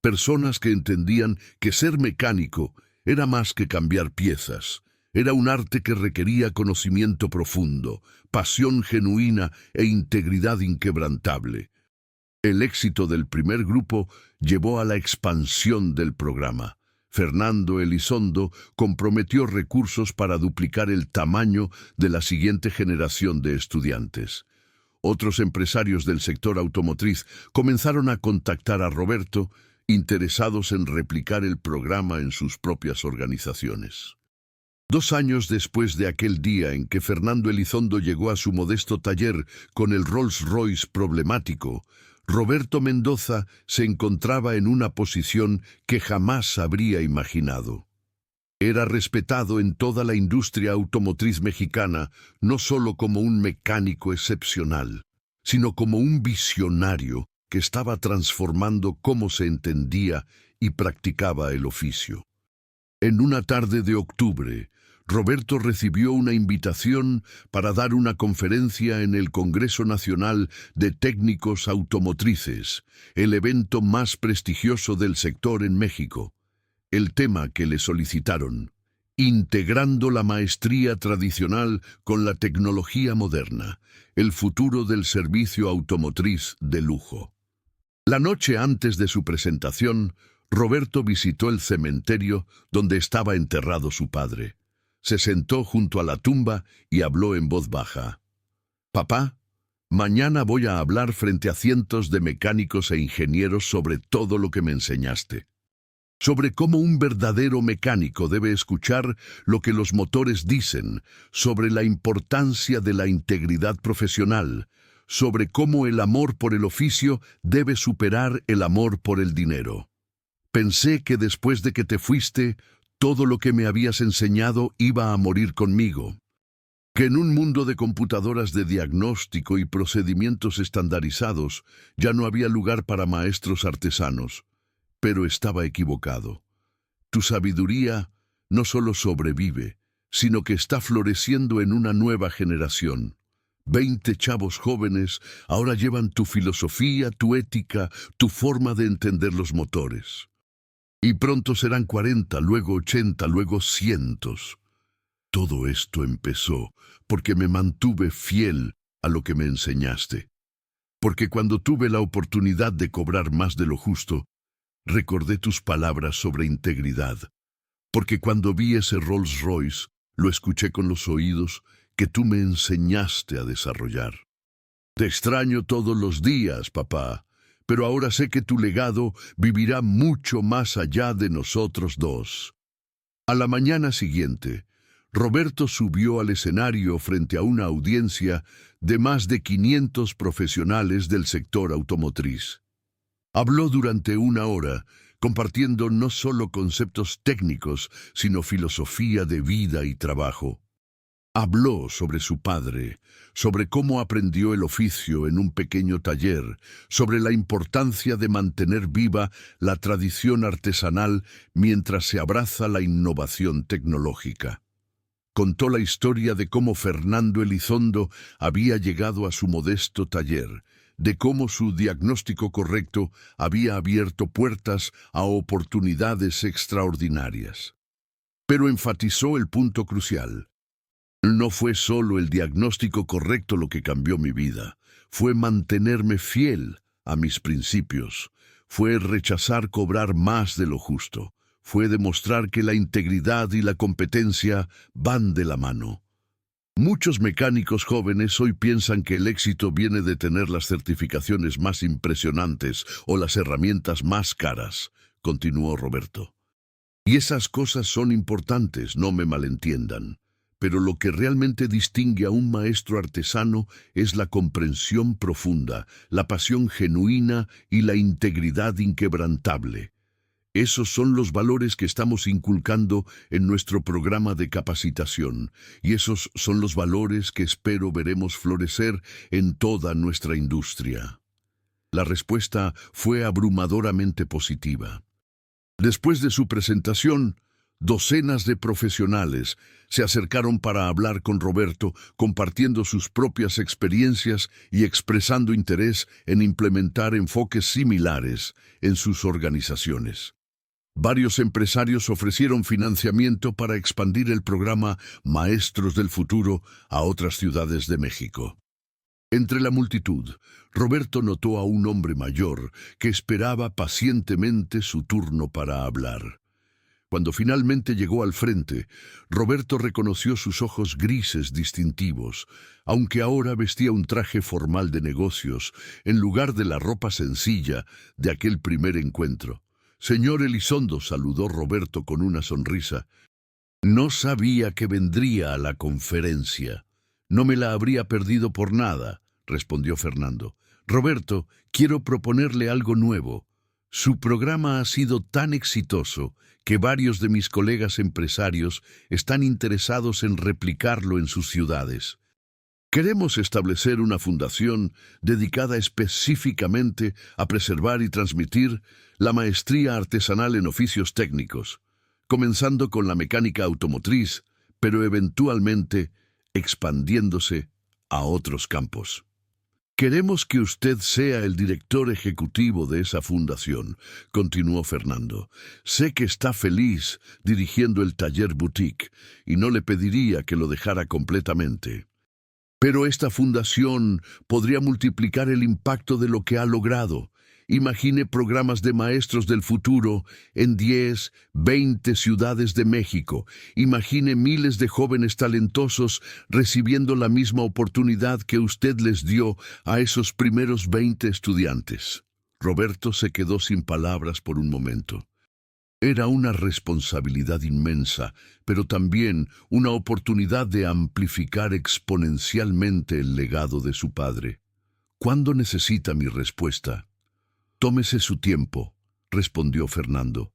Personas que entendían que ser mecánico era más que cambiar piezas. Era un arte que requería conocimiento profundo, pasión genuina e integridad inquebrantable. El éxito del primer grupo llevó a la expansión del programa. Fernando Elizondo comprometió recursos para duplicar el tamaño de la siguiente generación de estudiantes. Otros empresarios del sector automotriz comenzaron a contactar a Roberto interesados en replicar el programa en sus propias organizaciones. 2 años después de aquel día en que Fernando Elizondo llegó a su modesto taller con el Rolls-Royce problemático, Roberto Mendoza se encontraba en una posición que jamás habría imaginado. Era respetado en toda la industria automotriz mexicana, no solo como un mecánico excepcional, sino como un visionario que estaba transformando cómo se entendía y practicaba el oficio. En una tarde de octubre, Roberto recibió una invitación para dar una conferencia en el Congreso Nacional de Técnicos Automotrices, el evento más prestigioso del sector en México. El tema que le solicitaron: integrando la maestría tradicional con la tecnología moderna, el futuro del servicio automotriz de lujo. La noche antes de su presentación, Roberto visitó el cementerio donde estaba enterrado su padre. Se sentó junto a la tumba y habló en voz baja. «Papá, mañana voy a hablar frente a cientos de mecánicos e ingenieros sobre todo lo que me enseñaste. Sobre cómo un verdadero mecánico debe escuchar lo que los motores dicen, sobre la importancia de la integridad profesional, sobre cómo el amor por el oficio debe superar el amor por el dinero. Pensé que después de que te fuiste, todo lo que me habías enseñado iba a morir conmigo. Que en un mundo de computadoras de diagnóstico y procedimientos estandarizados ya no había lugar para maestros artesanos. Pero estaba equivocado. Tu sabiduría no solo sobrevive, sino que está floreciendo en una nueva generación. 20 chavos jóvenes ahora llevan tu filosofía, tu ética, tu forma de entender los motores. Y pronto serán 40, luego 80, luego cientos. Todo esto empezó porque me mantuve fiel a lo que me enseñaste. Porque cuando tuve la oportunidad de cobrar más de lo justo, recordé tus palabras sobre integridad. Porque cuando vi ese Rolls Royce, lo escuché con los oídos que tú me enseñaste a desarrollar. Te extraño todos los días, papá, pero ahora sé que tu legado vivirá mucho más allá de nosotros dos. A la mañana siguiente, Roberto subió al escenario frente a una audiencia de más de 500 profesionales del sector automotriz. Habló durante 1 hora, compartiendo no solo conceptos técnicos, sino filosofía de vida y trabajo. Habló sobre su padre, sobre cómo aprendió el oficio en un pequeño taller, sobre la importancia de mantener viva la tradición artesanal mientras se abraza la innovación tecnológica. Contó la historia de cómo Fernando Elizondo había llegado a su modesto taller, de cómo su diagnóstico correcto había abierto puertas a oportunidades extraordinarias. Pero enfatizó el punto crucial. No fue solo el diagnóstico correcto lo que cambió mi vida, fue mantenerme fiel a mis principios, fue rechazar cobrar más de lo justo, fue demostrar que la integridad y la competencia van de la mano. Muchos mecánicos jóvenes hoy piensan que el éxito viene de tener las certificaciones más impresionantes o las herramientas más caras, continuó Roberto. Y esas cosas son importantes, no me malentiendan. Pero lo que realmente distingue a un maestro artesano es la comprensión profunda, la pasión genuina y la integridad inquebrantable. Esos son los valores que estamos inculcando en nuestro programa de capacitación, y esos son los valores que espero veremos florecer en toda nuestra industria. La respuesta fue abrumadoramente positiva. Después de su presentación, docenas de profesionales se acercaron para hablar con Roberto, compartiendo sus propias experiencias y expresando interés en implementar enfoques similares en sus organizaciones. Varios empresarios ofrecieron financiamiento para expandir el programa Maestros del Futuro a otras ciudades de México. Entre la multitud, Roberto notó a un hombre mayor que esperaba pacientemente su turno para hablar. Cuando finalmente llegó al frente, Roberto reconoció sus ojos grises distintivos, aunque ahora vestía un traje formal de negocios en lugar de la ropa sencilla de aquel primer encuentro. Señor Elizondo, saludó Roberto con una sonrisa. No sabía que vendría a la conferencia. No me la habría perdido por nada, respondió Fernando. Roberto, quiero proponerle algo nuevo. Su programa ha sido tan exitoso que varios de mis colegas empresarios están interesados en replicarlo en sus ciudades. Queremos establecer una fundación dedicada específicamente a preservar y transmitir la maestría artesanal en oficios técnicos, comenzando con la mecánica automotriz, pero eventualmente expandiéndose a otros campos. Queremos que usted sea el director ejecutivo de esa fundación, continuó Fernando. Sé que está feliz dirigiendo el taller boutique y no le pediría que lo dejara completamente. Pero esta fundación podría multiplicar el impacto de lo que ha logrado. Imagine programas de maestros del futuro en 10, 20 ciudades de México. Imagine miles de jóvenes talentosos recibiendo la misma oportunidad que usted les dio a esos primeros 20 estudiantes. Roberto se quedó sin palabras por un momento. Era una responsabilidad inmensa, pero también una oportunidad de amplificar exponencialmente el legado de su padre. ¿Cuándo necesita mi respuesta? Tómese su tiempo, respondió Fernando.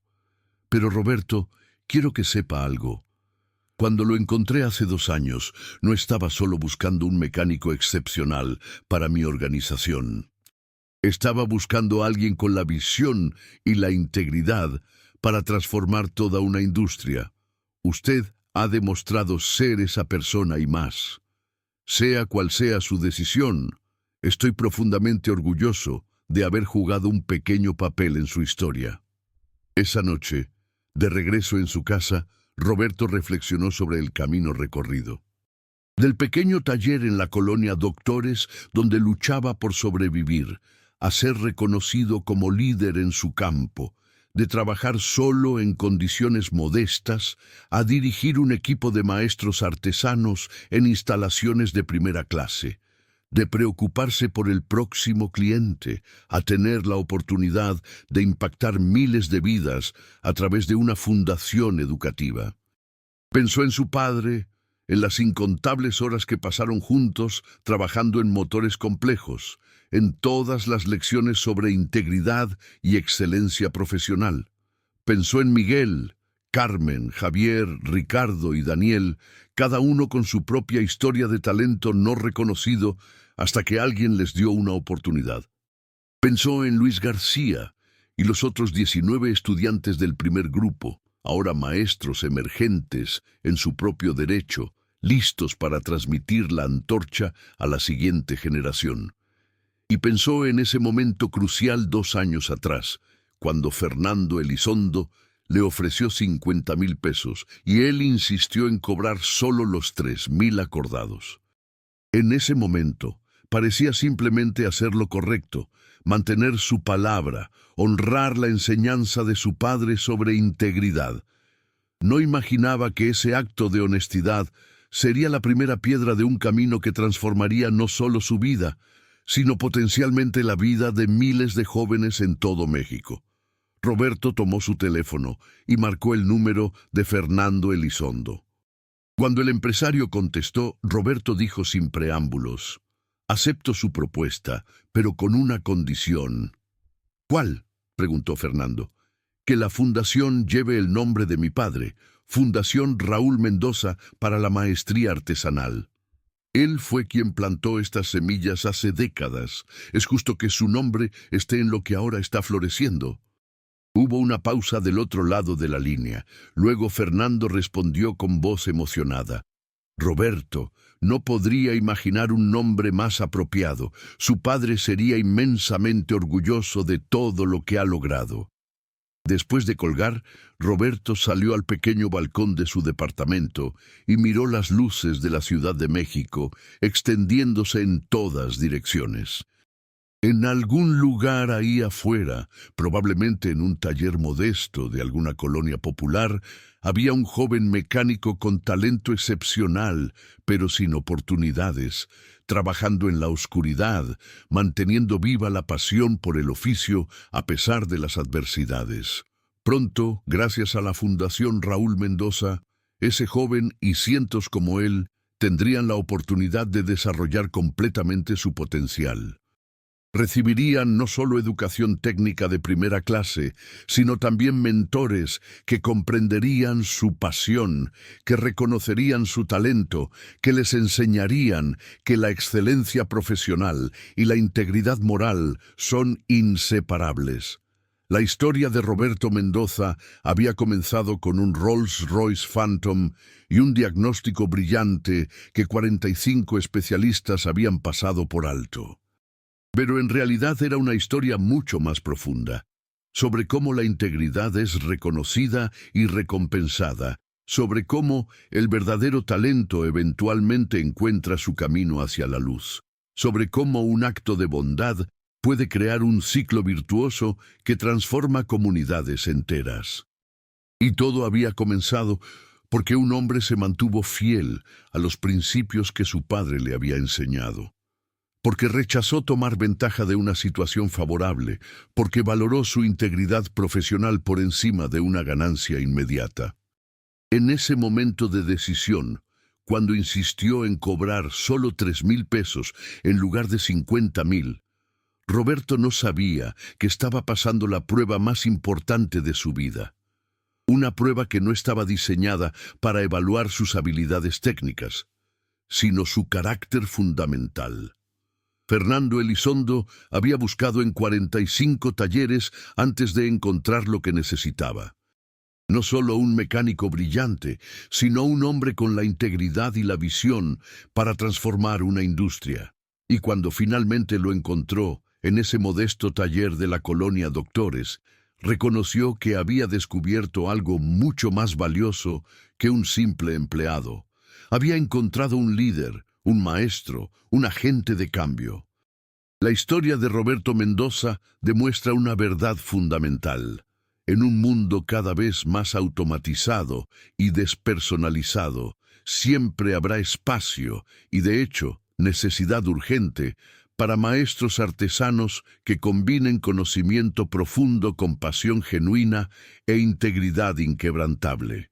Pero Roberto, quiero que sepa algo. Cuando lo encontré hace 2 años, no estaba solo buscando un mecánico excepcional para mi organización. Estaba buscando a alguien con la visión y la integridad para transformar toda una industria. Usted ha demostrado ser esa persona y más. Sea cual sea su decisión, estoy profundamente orgulloso de haber jugado un pequeño papel en su historia. Esa noche, de regreso en su casa, Roberto reflexionó sobre el camino recorrido. Del pequeño taller en la colonia Doctores, donde luchaba por sobrevivir, a ser reconocido como líder en su campo, de trabajar solo en condiciones modestas, a dirigir un equipo de maestros artesanos en instalaciones de primera clase, de preocuparse por el próximo cliente, a tener la oportunidad de impactar miles de vidas a través de una fundación educativa. Pensó en su padre, en las incontables horas que pasaron juntos trabajando en motores complejos, en todas las lecciones sobre integridad y excelencia profesional. Pensó en Miguel, Carmen, Javier, Ricardo y Daniel, cada uno con su propia historia de talento no reconocido hasta que alguien les dio una oportunidad. Pensó en Luis García y los otros 19 estudiantes del primer grupo, ahora maestros emergentes en su propio derecho, listos para transmitir la antorcha a la siguiente generación. Y pensó en ese momento crucial 2 años atrás, cuando Fernando Elizondo le ofreció 50,000 pesos y él insistió en cobrar solo los 3,000 acordados. En ese momento, parecía simplemente hacer lo correcto, mantener su palabra, honrar la enseñanza de su padre sobre integridad. No imaginaba que ese acto de honestidad sería la primera piedra de un camino que transformaría no solo su vida, sino potencialmente la vida de miles de jóvenes en todo México. Roberto tomó su teléfono y marcó el número de Fernando Elizondo. Cuando el empresario contestó, Roberto dijo sin preámbulos: «Acepto su propuesta, pero con una condición». «¿Cuál?», preguntó Fernando. «Que la fundación lleve el nombre de mi padre, Fundación Raúl Mendoza para la Maestría Artesanal. Él fue quien plantó estas semillas hace décadas. Es justo que su nombre esté en lo que ahora está floreciendo». Hubo una pausa del otro lado de la línea. Luego Fernando respondió con voz emocionada: «Roberto, no podría imaginar un nombre más apropiado. Su padre sería inmensamente orgulloso de todo lo que ha logrado». Después de colgar, Roberto salió al pequeño balcón de su departamento y miró las luces de la Ciudad de México extendiéndose en todas direcciones. En algún lugar ahí afuera, probablemente en un taller modesto de alguna colonia popular, había un joven mecánico con talento excepcional, pero sin oportunidades, trabajando en la oscuridad, manteniendo viva la pasión por el oficio a pesar de las adversidades. Pronto, gracias a la Fundación Raúl Mendoza, ese joven y cientos como él tendrían la oportunidad de desarrollar completamente su potencial. Recibirían no solo educación técnica de primera clase, sino también mentores que comprenderían su pasión, que reconocerían su talento, que les enseñarían que la excelencia profesional y la integridad moral son inseparables. La historia de Roberto Mendoza había comenzado con un Rolls-Royce Phantom y un diagnóstico brillante que 45 especialistas habían pasado por alto. Pero en realidad era una historia mucho más profunda, sobre cómo la integridad es reconocida y recompensada, sobre cómo el verdadero talento eventualmente encuentra su camino hacia la luz, sobre cómo un acto de bondad puede crear un ciclo virtuoso que transforma comunidades enteras. Y todo había comenzado porque un hombre se mantuvo fiel a los principios que su padre le había enseñado. Porque rechazó tomar ventaja de una situación favorable, porque valoró su integridad profesional por encima de una ganancia inmediata. En ese momento de decisión, cuando insistió en cobrar solo 3,000 pesos en lugar de 50,000, Roberto no sabía que estaba pasando la prueba más importante de su vida. Una prueba que no estaba diseñada para evaluar sus habilidades técnicas, sino su carácter fundamental. Fernando Elizondo había buscado en 45 talleres antes de encontrar lo que necesitaba. No solo un mecánico brillante, sino un hombre con la integridad y la visión para transformar una industria. Y cuando finalmente lo encontró en ese modesto taller de la colonia Doctores, reconoció que había descubierto algo mucho más valioso que un simple empleado. Había encontrado un líder, un maestro, un agente de cambio. La historia de Roberto Mendoza demuestra una verdad fundamental. En un mundo cada vez más automatizado y despersonalizado, siempre habrá espacio y, de hecho, necesidad urgente para maestros artesanos que combinen conocimiento profundo con pasión genuina e integridad inquebrantable.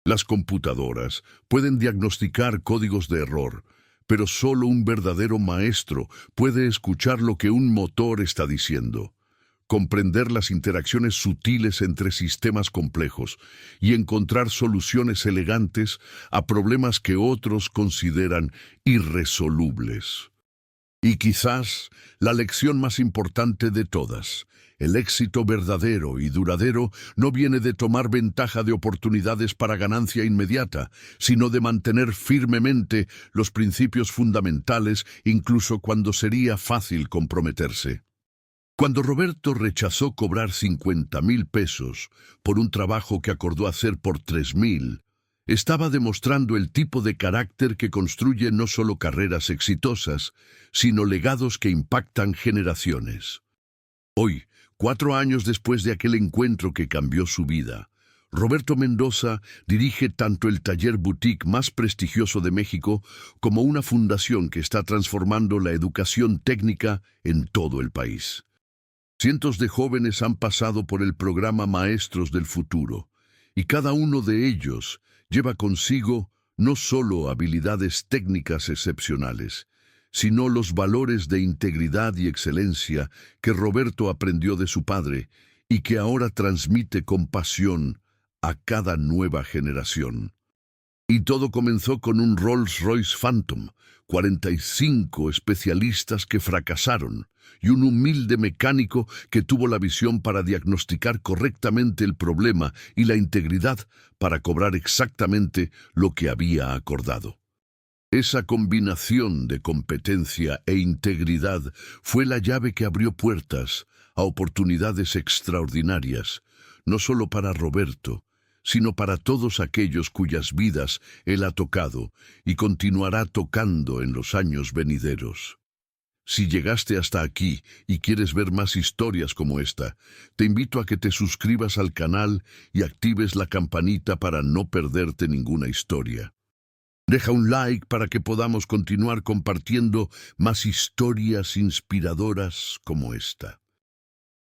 Las computadoras pueden diagnosticar códigos de error, pero solo un verdadero maestro puede escuchar lo que un motor está diciendo, comprender las interacciones sutiles entre sistemas complejos y encontrar soluciones elegantes a problemas que otros consideran irresolubles. Y quizás la lección más importante de todas: el éxito verdadero y duradero no viene de tomar ventaja de oportunidades para ganancia inmediata, sino de mantener firmemente los principios fundamentales incluso cuando sería fácil comprometerse. Cuando Roberto rechazó cobrar 50,000 pesos por un trabajo que acordó hacer por 3,000, estaba demostrando el tipo de carácter que construye no solo carreras exitosas, sino legados que impactan generaciones. Hoy, 4 años después de aquel encuentro que cambió su vida, Roberto Mendoza dirige tanto el taller boutique más prestigioso de México como una fundación que está transformando la educación técnica en todo el país. Cientos de jóvenes han pasado por el programa Maestros del Futuro, y cada uno de ellos lleva consigo no solo habilidades técnicas excepcionales, sino los valores de integridad y excelencia que Roberto aprendió de su padre y que ahora transmite con pasión a cada nueva generación. Y todo comenzó con un Rolls-Royce Phantom, 45 especialistas que fracasaron y un humilde mecánico que tuvo la visión para diagnosticar correctamente el problema y la integridad para cobrar exactamente lo que había acordado. Esa combinación de competencia e integridad fue la llave que abrió puertas a oportunidades extraordinarias, no solo para Roberto, sino para todos aquellos cuyas vidas él ha tocado y continuará tocando en los años venideros. Si llegaste hasta aquí y quieres ver más historias como esta, te invito a que te suscribas al canal y actives la campanita para no perderte ninguna historia. Deja un like para que podamos continuar compartiendo más historias inspiradoras como esta.